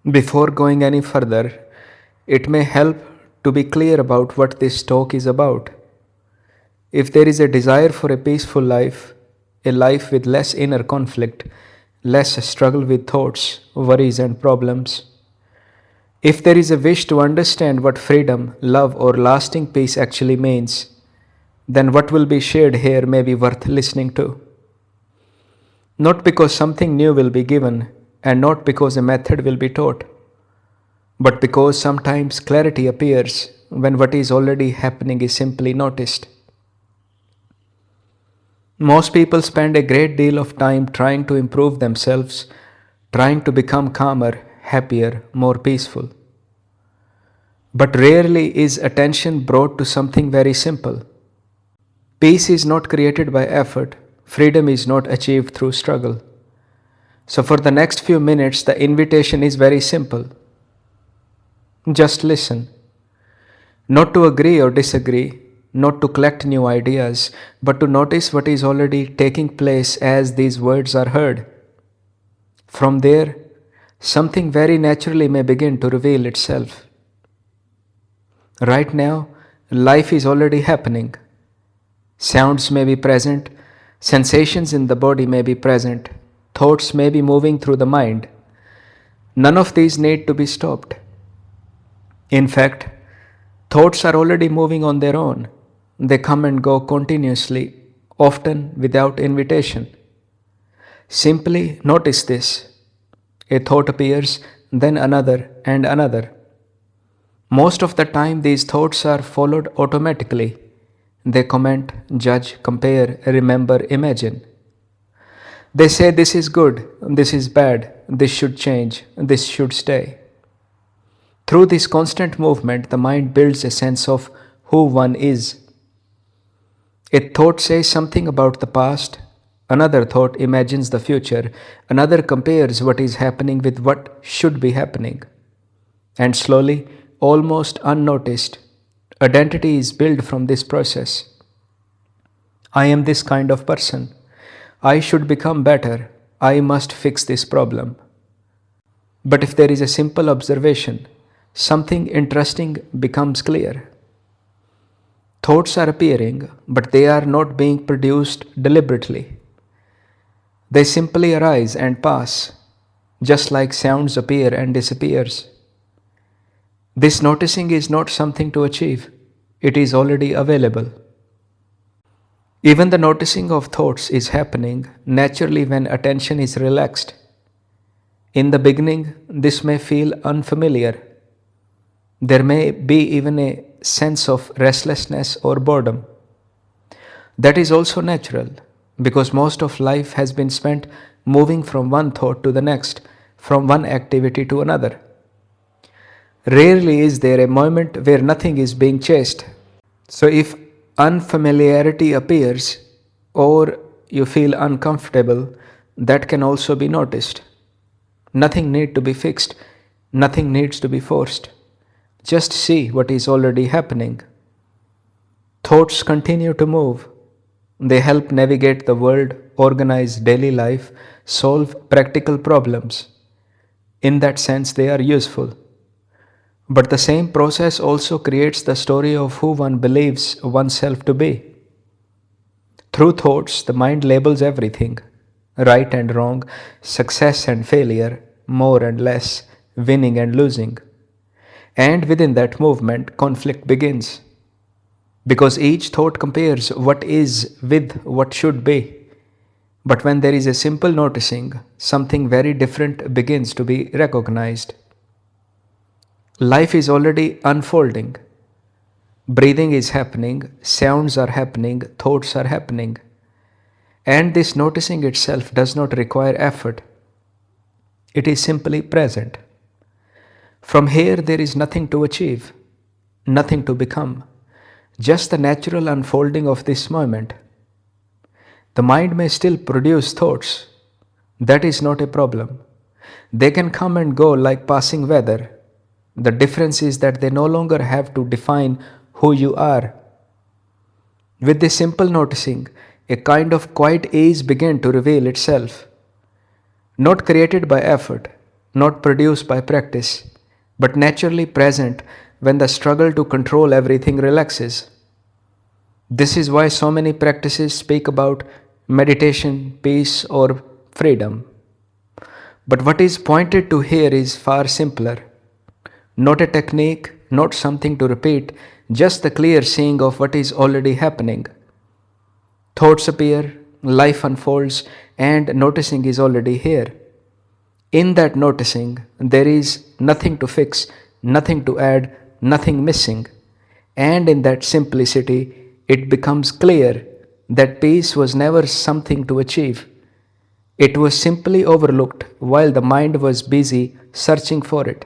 Before going any further, it may help to be clear about what this talk is about. If there is a desire for a peaceful life, a life with less inner conflict, less struggle with thoughts, worries, and problems, if there is a wish to understand what freedom, love, or lasting peace actually means, then what will be shared here may be worth listening to. Not because something new will be given, and not because a method will be taught, but because sometimes clarity appears when what is already happening is simply noticed. Most people spend a great deal of time trying to improve themselves, trying to become calmer, happier, more peaceful. But rarely is attention brought to something very simple. Peace is not created by effort, freedom is not achieved through struggle. So, for the next few minutes, the invitation is very simple. Just listen. Not to agree or disagree, not to collect new ideas, but to notice what is already taking place as these words are heard. From there, something very naturally may begin to reveal itself. Right now, life is already happening. Sounds may be present, sensations in the body may be present, thoughts may be moving through the mind. None of these need to be stopped. In fact, thoughts are already moving on their own. They come and go continuously, often without invitation. Simply notice this. A thought appears, then another and another. Most of the time, these thoughts are followed automatically. They comment, judge, compare, remember, imagine. They say this is good, this is bad, this should change, this should stay. Through this constant movement, the mind builds a sense of who one is. A thought says something about the past, another thought imagines the future, another compares what is happening with what should be happening. And slowly, almost unnoticed, identity is built from this process. I am this kind of person. I should become better. I must fix this problem. But if there is a simple observation, something interesting becomes clear. Thoughts are appearing, but they are not being produced deliberately. They simply arise and pass, just like sounds appear and disappears. This noticing is not something to achieve. It is already available. Even the noticing of thoughts is happening naturally when attention is relaxed. In the beginning, this may feel unfamiliar. There may be even a sense of restlessness or boredom. That is also natural because most of life has been spent moving from one thought to the next, from one activity to another. Rarely is there a moment where nothing is being chased. So, if unfamiliarity appears or you feel uncomfortable, that can also be noticed. Nothing needs to be fixed, nothing needs to be forced. Just see what is already happening. Thoughts continue to move. They help navigate the world, organize daily life, solve practical problems. In that sense, they are useful. But the same process also creates the story of who one believes oneself to be. Through thoughts, the mind labels everything: right and wrong, success and failure, more and less, winning and losing. And within that movement, conflict begins. Because each thought compares what is with what should be. But when there is a simple noticing, something very different begins to be recognized. Life is already unfolding. Breathing is happening, sounds are happening, thoughts are happening. And this noticing itself does not require effort. It is simply present. From here, there is nothing to achieve, nothing to become, just the natural unfolding of this moment. The mind may still produce thoughts. That is not a problem. They can come and go like passing weather. The difference is that they no longer have to define who you are. With this simple noticing, a kind of quiet ease begins to reveal itself. Not created by effort, not produced by practice, but naturally present when the struggle to control everything relaxes. This is why so many practices speak about meditation, peace, or freedom. But what is pointed to here is far simpler. Not a technique, not something to repeat, just the clear seeing of what is already happening. Thoughts appear, life unfolds, and noticing is already here. In that noticing, there is nothing to fix, nothing to add, nothing missing. And in that simplicity, it becomes clear that peace was never something to achieve. It was simply overlooked while the mind was busy searching for it.